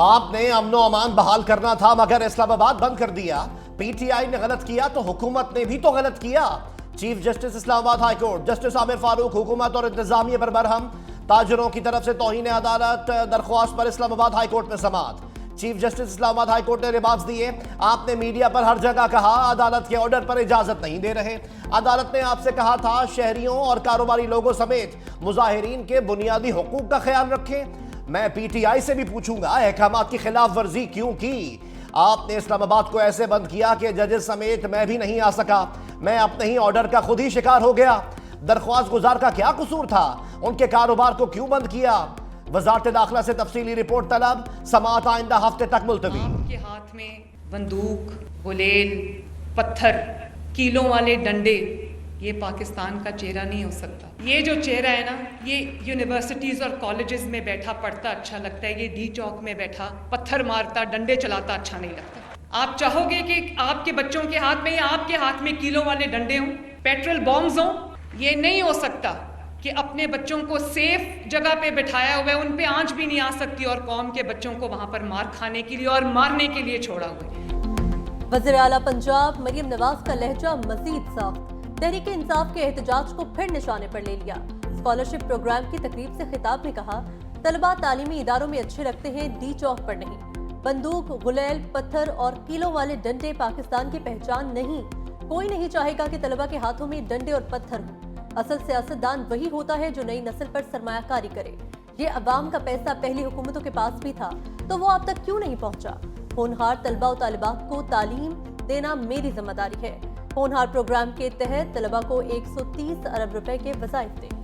आपने अमनो अमान बहाल करना था मगर इस्लामाबाद बंद कर दिया। पीटीआई ने गलत किया तो हुकूमत ने भी तो गलत किया। Chief justice Islamabad high court justice Aamir Farooq हुकूमत और इंतजामिया पर बरहम। ताजरों की तरफ से तौहीन अदालत दरख्वास्त पर इस्लामाबाद हाई कोर्ट में समाअत। Chief justice Islamabad high court ने रिमार्क्स दिए। आपने मीडिया पर हर जगह कहा अदालत के ऑर्डर पर इजाजत नहीं दे रहे। अदालत ने आपसे कहा था शहरियों और कारोबारी लोगों समेत मुजाहिरीन के बुनियादी हुकूक का ख्याल रखें। मैं पीटीआई से भी पूछूंगा अहकाम की खिलाफ वर्जी क्यों की। आपने इस्लामाबाद को ऐसे बंद किया कि जजेस समेत मैं भी नहीं आ सका। मैं अपने ही ऑर्डर का खुद ही शिकार हो गया। दरख्वास्त गुजार का क्या कसूर था? उनके कारोबार को क्यों बंद किया? वजारत दाखिला से तफसीली रिपोर्ट तलब। समाअत आइंदा हफ्ते तक मुलतवी। आपके हाथ में बंदूक, गुलेल, पत्थर, कीलों वाले डंडे, ये पाकिस्तान का चेहरा नहीं हो सकता। ये जो चेहरा है ना, ये यूनिवर्सिटीज़ और कॉलेजेस में बैठा पढ़ता अच्छा लगता है। ये डी चौक में बैठा पत्थर मारता, डंडे चलाता अच्छा नहीं लगता। आप चाहोगे कि आपके बच्चों के हाथ में या आपके हाथ में कीलों वाले डंडे हों, पेट्रोल बॉम्ब्स हों? ये नहीं हो सकता कि अपने बच्चों को सेफ जगह पे बिठाया हुआ है, उन पे आंच भी नहीं आ सकती और कौम के बच्चों को वहां पर मार खाने के लिए और मारने के लिए छोड़ा हुआ है। वज़ीर आला पंजाब मरीम नवाज का लहजा मजीद साफ। तहरीक इंसाफ के एहतजाज को फिर निशाने पर ले लिया। स्कॉलरशिप प्रोग्राम की तकरीब से खिताब में कहा तलबा तालीमी इदारों में अच्छे लगते हैं, डी चौक पर नहीं। बंदूक, गुलेल, पत्थर और कीलों वाले डंडे पाकिस्तान की पहचान नहीं। कोई नहीं चाहेगा कि तलबा के हाथों में डंडे और पत्थर हो। असल सियासतदान वही होता है जो नई नस्ल पर सरमायाकारी करे। ये अवाम का पैसा पहली हुकूमतों के पास भी था तो वो अब तक क्यों नहीं पहुंचा? होनहार तलबा और तालिबात को तालीम देना मेरी जिम्मेदारी है। होनहार प्रोग्राम के तहत तलबा को 130 अरब रुपए के वज़ाइफ दें।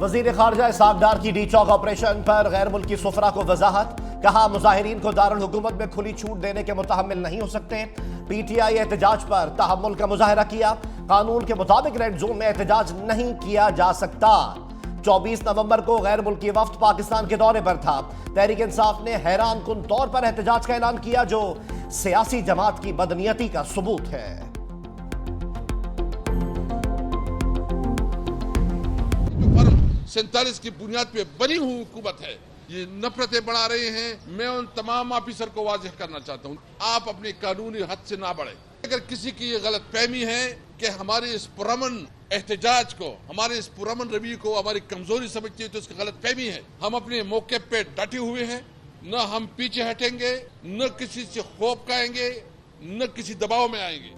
वजीर खारजा इसहाक डार की डी चौक ऑपरेशन पर गैर मुल्की सुफरा को वजाहत। कहा मुजाहिरीन को दारुल हुकूमत में खुली छूट देने के मुतहम्मिल नहीं हो सकते। पीटीआई एहतजाज पर तहम्मुल का मुजाहरा किया। कानून के मुताबिक रेड जोन में एहतजाज नहीं किया जा सकता। 24 नवंबर को गैर मुल्की वफ्द पाकिस्तान के दौरे पर था। तहरीक इंसाफ ने हैरान कुन तौर पर एहतजाज का ऐलान किया जो सियासी जमात की बदनीयती का सबूत है। 47 की बुनियाद पे बनी हुई हुकूमत है, ये नफरतें बढ़ा रहे हैं। मैं उन तमाम ऑफिसर को वाज़ेह करना चाहता हूँ, आप अपने कानूनी हद से ना बढ़े। अगर किसी की ये गलत फहमी है कि हमारे इस पुरअमन एहतजाज को, हमारे इस पुरअमन रवैये को हमारी कमजोरी समझती है तो इसकी गलत फहमी है। हम अपने मौके पे डटे हुए हैं, न हम पीछे हटेंगे, न किसी से खौफ खाएंगे, न किसी दबाव में आएंगे।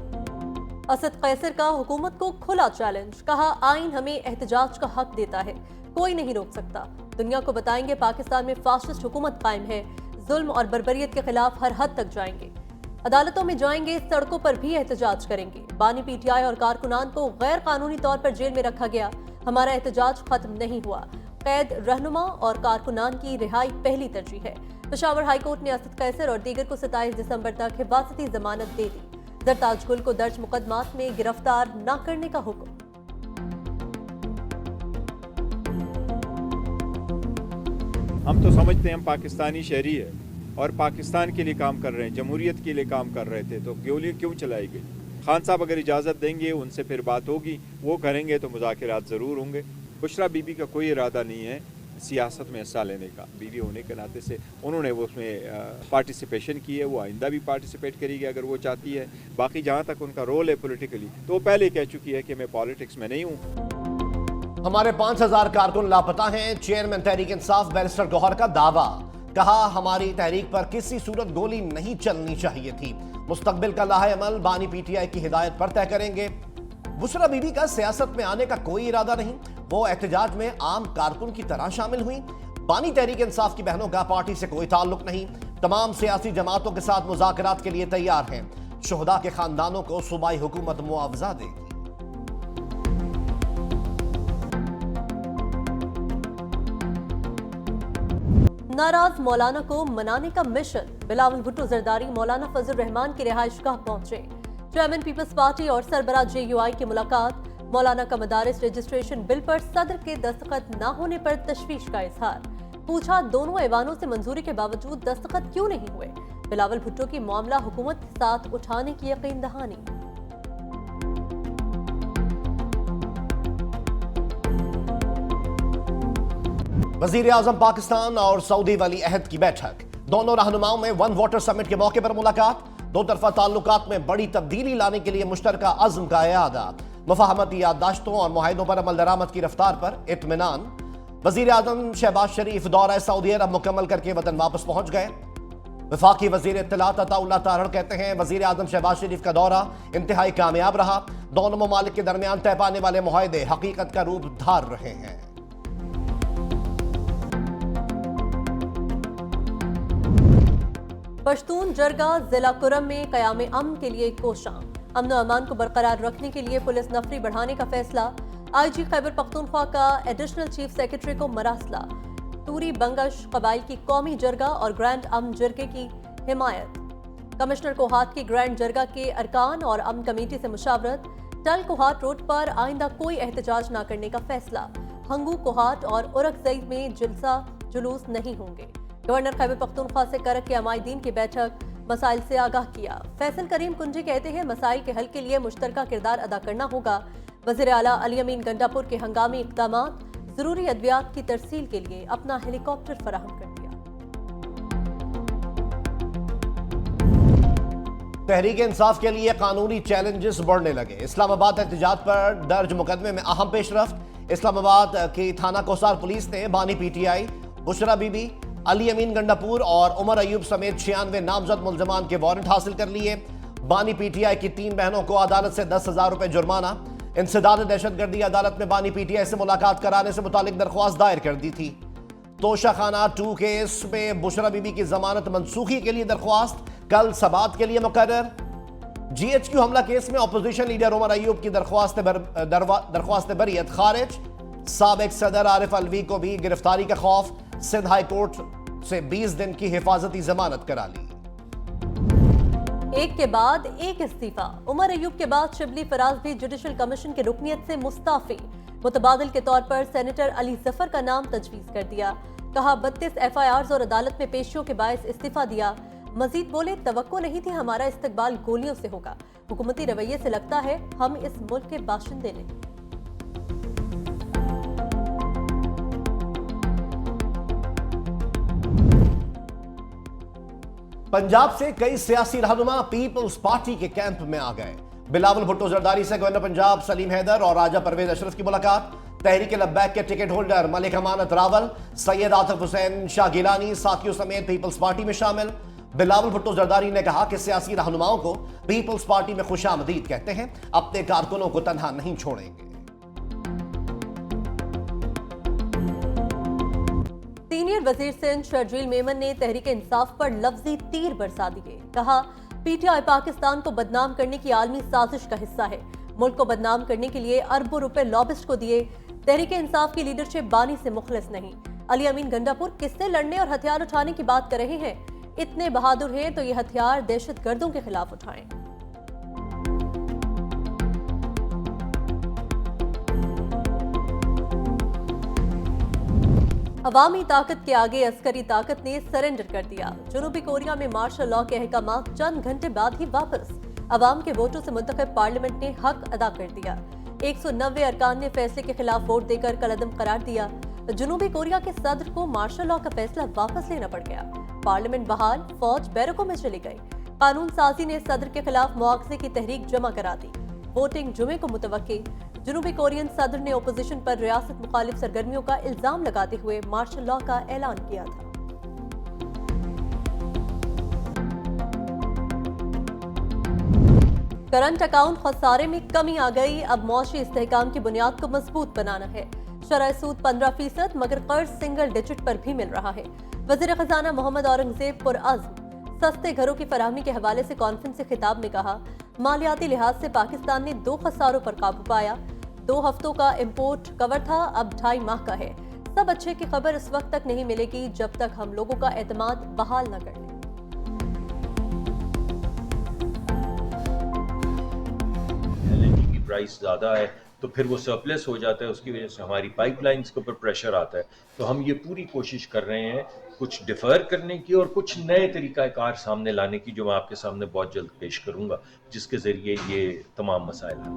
असद कैसर का हुकूमत को खुला चैलेंज। कहा आइन हमें एहतजाज का हक देता है, कोई नहीं रोक सकता। दुनिया को बताएंगे पाकिस्तान में फाशिस्ट हुकूमत कायम है। जुल्म और बर्बरियत के खिलाफ हर हद तक जाएंगे। अदालतों में जाएंगे, सड़कों पर भी एहतजाज करेंगे। बानी पीटीआई और कारकुनान को गैर कानूनी तौर पर जेल में रखा गया। हमारा एहतजाज खत्म नहीं हुआ। कैद रहनुमा और कारकुनान की रिहाई पहली तरजीह है। पेशावर हाईकोर्ट ने असद कैसर और दीगर को 27 दिसंबर तक हिफाजती जमानत दे दी। जरताज गुल को दर्ज मुकदमात में गिरफ्तार न करने का हुक्म। हम तो समझते हैं हम पाकिस्तानी शहरी है और पाकिस्तान के लिए काम कर रहे हैं, जमहूरियत के लिए काम कर रहे थे, तो गोली क्यों चलाई गई? खान साहब अगर इजाज़त देंगे, उनसे फिर बात होगी, वो करेंगे तो मुज़ाकिरात ज़रूर होंगे। बुशरा बीबी का कोई इरादा नहीं है सियासत में हिस्सा लेने का। बीवी होने के नाते से उन्होंने वो उसमें पार्टिसिपेशन की है, वो आइंदा भी पार्टिसिपेट करेगी अगर वो चाहती है। बाकी जहाँ तक उनका रोल है पॉलिटिकली, तो वो पहले कह चुकी है कि मैं पॉलिटिक्स में नहीं हूँ। हमारे 5000 कारकुन लापता हैं। चेयरमैन तहरीक इंसाफ बैरिस्टर गौहर का दावा। कहा हमारी तहरीक पर किसी सूरत गोली नहीं चलनी चाहिए थी। मुस्तकबिल का लाहे अमल बानी पीटीआई की हिदायत पर तय करेंगे। बुशरा बीबी का सियासत में आने का कोई इरादा नहीं। वो एहतजाज में आम कारकुन की तरह शामिल हुई। बानी तहरीक इंसाफ की बहनों का पार्टी से कोई ताल्लुक नहीं। तमाम सियासी जमातों के साथ मुज़ाकरात के लिए तैयार हैं। शुहदा के खानदानों को सूबाई हुकूमत मुआवजा देगी। नाराज मौलाना को मनाने का मिशन। बिलावल भुट्टो जरदारी मौलाना फजल रहमान की रिहाइशगाह पहुंचे। चेयरमैन पीपल्स पार्टी और सरबराह JUI की मुलाकात। मौलाना का मदारिस रजिस्ट्रेशन बिल पर सदर के दस्तखत न होने पर तशवीश का इजहार। पूछा दोनों ऐवानों से मंजूरी के बावजूद दस्तखत क्यों नहीं हुए? बिलावल भुट्टो की मामला हुकूमत के साथ उठाने की यकीन दहानी। वजीर आजम पाकिस्तान और सऊदी वली अहद की बैठक। दोनों रहनुमाओं में वन वाटर समिट के मौके पर मुलाकात। दो तरफा ताल्लुकात में बड़ी तब्दीली लाने के लिए मुश्तरका अज़्म का इरादा। मुफाहमती याददाश्तों और मुआहिदों पर अमल दरामद की रफ्तार पर इत्मीनान। वजीर आजम शहबाज शरीफ दौरा सऊदी अरब मुकम्मल करके वतन वापस पहुंच गए। वफाकी वजीर इत्तलात अताउल्लाह तारड़ कहते हैं वजीर आजम शहबाज शरीफ का दौरा इंतहाई कामयाब रहा। दोनों ममालिक के दरमियान तय पाने वाले मुआहिदे हकीकत का रूप धार रहे हैं। पश्तून जरगा जिला कुरम में क़याम अमन के लिए कोशां। अमन और अमान को बरकरार रखने के लिए पुलिस नफरी बढ़ाने का फैसला। IG खैबर पख्तूनख्वा का एडिशनल चीफ सेक्रेटरी को मरासला। टूरी बंगश कबाइल की कौमी जरगा और ग्रैंड अमन जरगे की हिमायत। कमिश्नर कोहाट की ग्रैंड जरगा के अरकान और अमन कमेटी से मुशावरत। टल कोहाट रोड पर आइंदा कोई एहतजाज न करने का फैसला। हंगू कोहाट और उरकजई में जलसा जुलूस नहीं होंगे। गवर्नर खैबर पख्तूनख्वा से करक के अमायदीन की बैठक, मसाइल से आगाह किया। फैसल करीम कुंजी कहते हैं मसाइल के हल के लिए मुश्तरका किरदार अदा करना होगा। वज़ीर आला अली अमीन गंडापुर के हंगामी इक़दामात, जरूरी अद्वियात की तरसील के लिए अपना हेलीकॉप्टर फराहम कर दिया। तहरीक इंसाफ के लिए कानूनी चैलेंजेस बढ़ने लगे। इस्लामाबाद एहतजाज पर दर्ज मुकदमे में अहम पेशरफ्त। इस्लामाबाद की थाना कोसार पुलिस ने बानी PTI, बुशरा बीबी, अली अमीन गंडापुर और उमर अयूब समेत 96 नामजद मुल्जमान के वारंट हासिल कर लिए। बानी PTI की 3 बहनों को अदालत से 10,000 रुपए जुर्माना। इंसदाद दहशतगर्दी अदालत में बानी PTI से मुलाकात कराने से मुतालिक दरख्वास्त दायर कर दी थी। तोशाखाना 2 केस में बुशरा बीबी की जमानत मनसूखी के लिए दरख्वास्त कल समाअत के लिए मुकर्रर। GHQ हमला केस में अपोजिशन लीडर उमर अयूब की दरख्वास्त बरियत खारिज। साबिक सदर आरिफ अलवी को भी गिरफ्तारी का खौफ। सिंध हाई कोर्ट से 20 दिन की हिफाजती जमानत करा ली। एक के बाद एक इस्तीफा। उमर अयूब के बाद शिबली फराज भी जुडिशल कमीशन की रुकनियत से मुस्ताफी। मुतबादिल के तौर पर सेनेटर अली जफर का नाम तजवीज कर दिया। कहा 32 FIRs और अदालत में पेशियों के बायस इस्तीफा दिया। मजीद बोले तवक्को नहीं थी हमारा इस्तकबाल गोलियों से होगा। हुकूमती रवैये से लगता है हम इस मुल्क के बाशिंदे नहीं। पंजाब से कई सियासी रहनुमा पीपल्स पार्टी के कैंप में आ गए। बिलावल भुट्टो जरदारी से गवर्नर पंजाब सलीम हैदर और राजा परवेज अशरफ की मुलाकात। तहरीक लब्बैक के टिकट होल्डर मलिक अमानत रावल, सैयद आतिफ हुसैन शाह गिलानी साथियों समेत पीपल्स पार्टी में शामिल। बिलावल भुट्टो जरदारी ने कहा कि सियासी रहनुमाओं को पीपल्स पार्टी में खुशामदीद कहते हैं, अपने कारकुनों को तन्हा नहीं छोड़ेंगे। सीनियर वजीर सिंध शर्जील मेमन ने तहरीक इंसाफ पर लफ्जी तीर बरसा दिए। कहा PTI पाकिस्तान को बदनाम करने की आलमी साजिश का हिस्सा है। मुल्क को बदनाम करने के लिए अरबों रुपए लॉबिस्ट को दिए। तहरीक इंसाफ की लीडरशिप बानी से मुखलिस नहीं। अली अमीन गंडापुर किससे लड़ने और हथियार उठाने की बात कर रहे हैं? इतने बहादुर हैं तो ये हथियार दहशतगर्दों के खिलाफ उठाएं। अवामी ताकत के आगे अस्करी ताकत ने सरेंडर कर दिया। जनूबी कोरिया में मार्शल लॉ के अहकामात चंद घंटे बाद ही वापस। अवाम के वोटों से मुंतखब पार्लियामेंट ने हक अदा कर दिया। 190 अरकान ने फैसले के खिलाफ वोट देकर कलअदम करार दिया। जनूबी कोरिया के सदर को मार्शल लॉ का फैसला वापस लेना पड़ गया। पार्लियामेंट बहाल, फौज बैरकों में चली गई। कानून साजी ने सदर के खिलाफ मुआवजे की तहरीक जमा करा दी। वोटिंग जुमे को मुतवक्की। जनूबी कोरियन सदर ने ओपोजिशन पर रियासत मुखालिफ सरगर्मियों का इल्जाम लगाते हुए मार्शल लॉ का ऐलान किया था। करंट अकाउंट खसारे में कमी आ गई। अब मौशी इस्तेहकाम की बुनियाद को मजबूत बनाना है। शरह सूद 15% मगर कर्ज सिंगल डिजिट पर भी मिल रहा है। वजीर खजाना मोहम्मद औरंगजेब पुरअज़्म सस्ते घरों की फराहमी के हवाले से कॉन्फ्रेंस से खिताब में कहा मालियाती लिहाज से पाकिस्तान ने 2 खसारों पर काबू पाया। 2 हफ्तों का इम्पोर्ट कवर था, अब 2.5 माह का है। सब अच्छे की खबर इस वक्त तक नहीं मिलेगी जब तक हम लोगों का एतमाद बहाल न कर लें। LNG की प्राइस ज़्यादा है तो फिर वो सरप्लस हो जाता है, उसकी वजह से हमारी पाइपलाइंस के ऊपर प्रेशर आता है। तो हम ये पूरी कोशिश कर रहे हैं कुछ डिफर करने की और कुछ नए तरीक़ाकार सामने लाने की, जो मैं आपके सामने बहुत जल्द पेश करूंगा, जिसके ज़रिए ये तमाम मसाइल हल।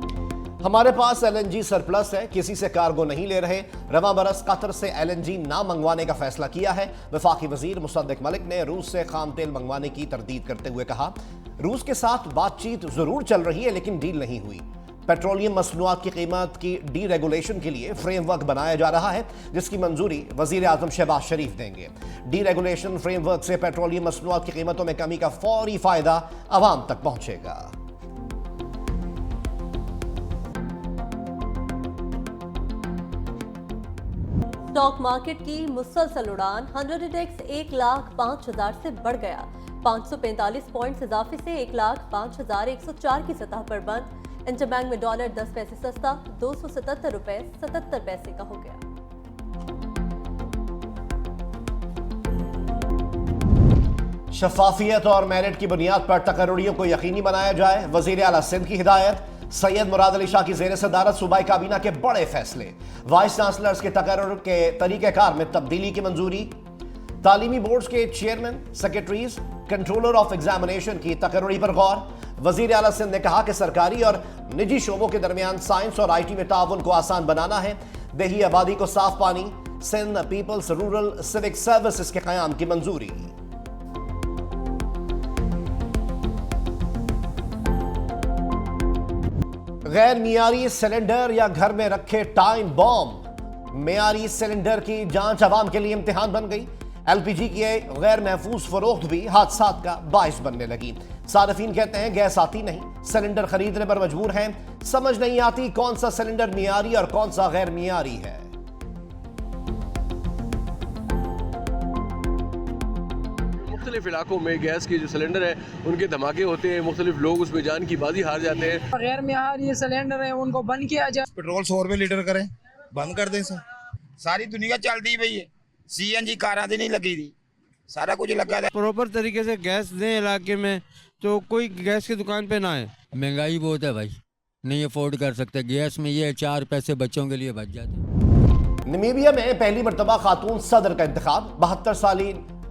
हमारे पास एलएनजी सरप्लस है, किसी से कार्गो नहीं ले रहे। रवा बरस कतर से एलएनजी ना मंगवाने का फैसला किया है। वफाकी वजीर मुसद्दिक मलिक ने रूस से खाम तेल मंगवाने की तरदीद करते हुए कहा, रूस के साथ बातचीत जरूर चल रही है लेकिन डील नहीं हुई। पेट्रोलियम मसनूआत की कीमत की डीरेगुलेशन के लिए फ्रेमवर्क बनाया जा रहा है, जिसकी मंजूरी वजीर आजम शहबाज शरीफ देंगे। डीरेगुलेशन फ्रेमवर्क से पेट्रोलियम मसनूआत की कीमतों में कमी का फौरी फायदा आवाम तक पहुंचेगा। स्टॉक मार्केट की मुसलसल उड़ान 100 इंडेक्स 1,05,000 से बढ़ गया। 545 पॉइंट्स इजाफे से 1,05,104 की सतह पर बंद। इंटरबैंक में डॉलर 10 पैसे सस्ता 277 रुपए 77 पैसे का हो गया। शफाफियत और मेरिट की बुनियाद पर तकर्रुरियों को यकीनी बनाया जाए, वजीर आला सिंध की हिदायत। सैयद मुराद अली शाह की जेर सदारत सूबाई काबीना के बड़े फैसले। वाइस चांसलर्स के तकर्रुर के तरीक़ेकार में तब्दीली की मंजूरी। तालीमी बोर्ड्स के chairman, secretaries, controller of examination की तकर्रुरी पर गौर। वजीर आला सिंध ने कहा कि सरकारी और निजी शोबों के दरमियान साइंस और IT में ताउन को आसान बनाना है। देही आबादी को साफ पानी। Sindh people's rural civic services के क़याम की मंजूरी। गैर मियारी सिलेंडर या घर में रखे टाइम बॉम्ब। मियारी सिलेंडर की जांच आवाम के लिए इम्तिहान बन गई। LPG की गैर महफूज फरोख्त भी हादसात का बाइस बनने लगी। सार्फिन कहते हैं गैस आती नहीं, सिलेंडर खरीदने पर मजबूर हैं। समझ नहीं आती कौन सा सिलेंडर मियारी और कौन सा गैर मियारी है। मुख्तलिफ इलाकों में गैस के जो सिलेंडर है उनके धमाके होते हैं, मुख्तलिफ लोग उसमें जान की बाजी हार जाते हैं। गैर मियारी सिलेंडर है उनको बंद किया जाए। पेट्रोल 100 रुपए लीटर करें, बंद कर दें सर। सारी दुनिया चलती पई है, CNG कारां दी नहीं लगी थी, सारा कुछ लगा था। प्रॉपर तरीके से गैस दें इलाके में, तो कोई गैस की दुकान पे ना आए। महंगाई बहुत है भाई, नहीं अफोर्ड कर सकते। गैस में ये 4 पैसे बच्चों के लिए बच जाते। नमीबिया में पहली मरतबा खातून सदर का इंतखाब।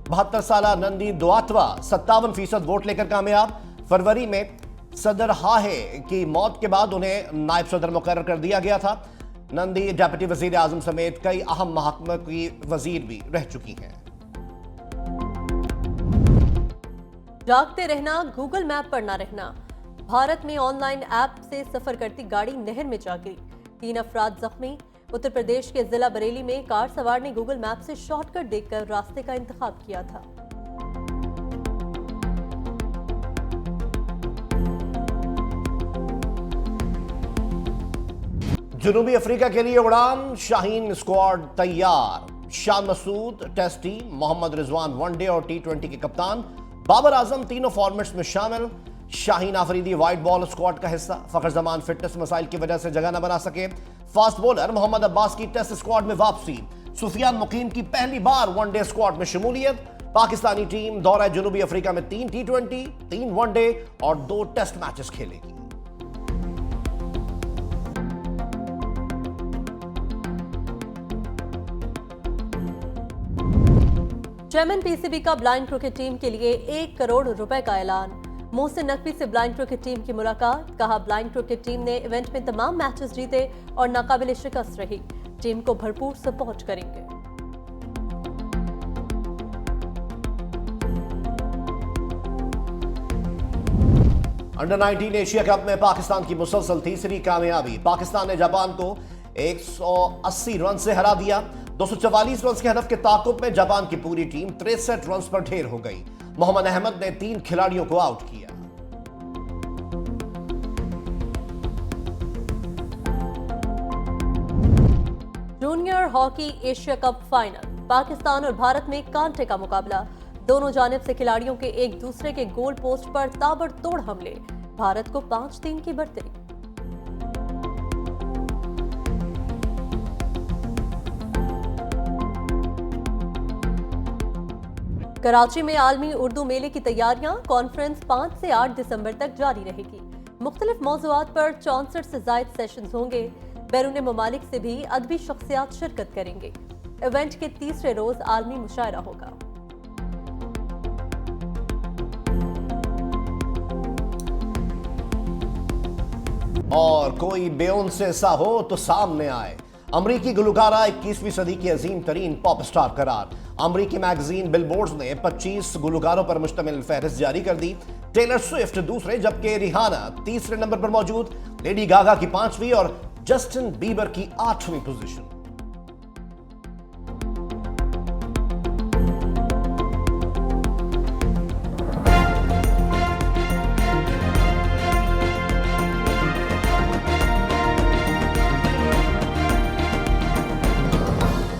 72 साला नंदी दुआतवा 57% वोट लेकर कामयाब। फरवरी में सदर हाहे की मौत के बाद उन्हें नायब सदर मुकर्रर कर दिया गया था। नंदी डेप्यूटी वजीर आजम समेत कई अहम महकमे की वजीर भी रह चुकी हैं। जागते रहना, गूगल मैप पर ना रहना। भारत में ऑनलाइन ऐप से सफर करती गाड़ी नहर में जा गिरी, 3 अफराद जख्मी। उत्तर प्रदेश के जिला बरेली में कार सवार ने गूगल मैप से शॉर्टकट देखकर रास्ते का इंतखाब किया था। जनूबी अफ्रीका के लिए उड़ान, शाहीन स्क्वाड तैयार। Shan Masood test team, Mohammad Rizwan one day और T20 के कप्तान, बाबर आजम तीनों फॉर्मेट्स में शामिल। Shaheen Afridi white ball squad का हिस्सा। फखर जमान फिटनेस मसाइल की वजह से जगह न बना सके। फास्ट बॉलर मोहम्मद अब्बास की टेस्ट स्क्वाड में वापसी। सुफियान मुकीम की पहली बार वनडे स्क्वाड में शमूलियत। पाकिस्तानी टीम दौरा जनूबी अफ्रीका में 3 T20, 3 वनडे और 2 टेस्ट मैचेस खेलेगी। चेयरमैन PCB का ब्लाइंड क्रिकेट टीम के लिए 1 करोड़ रुपए का ऐलान। मोहसिन नकवी से ब्लाइंड क्रिकेट टीम की मुलाकात। कहा, ब्लाइंड क्रिकेट टीम ने इवेंट में तमाम मैचेस जीते और नाकाबिले शिकस्त रही। टीम को भरपूर सपोर्ट करेंगे। अंडर 19 एशिया कप में पाकिस्तान की मुसलसल तीसरी कामयाबी। पाकिस्तान ने जापान को 180 रन से हरा दिया। 244 रन के हदफ के ताकुब में जापान की पूरी टीम 63 रन पर ढेर हो गई। मोहम्मद अहमद ने 3 खिलाड़ियों को आउट किया। Junior hockey Asia cup final. Pakistan और भारत में कांटे का मुकाबला। दोनों जानिब से खिलाड़ियों के एक दूसरे के गोल पोस्ट पर ताबड़तोड़ हमले। भारत को 5-3 की बढ़तरी। कराची में आलमी उर्दू मेले की तैयारियां। कॉन्फ्रेंस 5 से 8 दिसंबर तक जारी रहेगी। मुख्तलिफ मौज़ूआत पर 64 से ज़ायद सेशंस होंगे। बैरून ममालिक से भी अदबी शख्सियात शिरकत करेंगे। इवेंट के तीसरे रोज आलमी मुशायरा होगा। और कोई बेयोंसे सा हो तो सामने आए। अमरीकी गुलकारा 21वीं सदी की अजीम तरीन पॉप स्टार करार। अमरीकी मैगजीन बिलबोर्ड ने 25 गुलकारों पर मुश्तमिल फहरिस्त जारी कर दी। टेलर स्विफ्ट दूसरे, जबकि रिहाना तीसरे नंबर पर मौजूद, लेडी गागा की 5वीं और जस्टिन बीबर की 8वीं पोजीशन।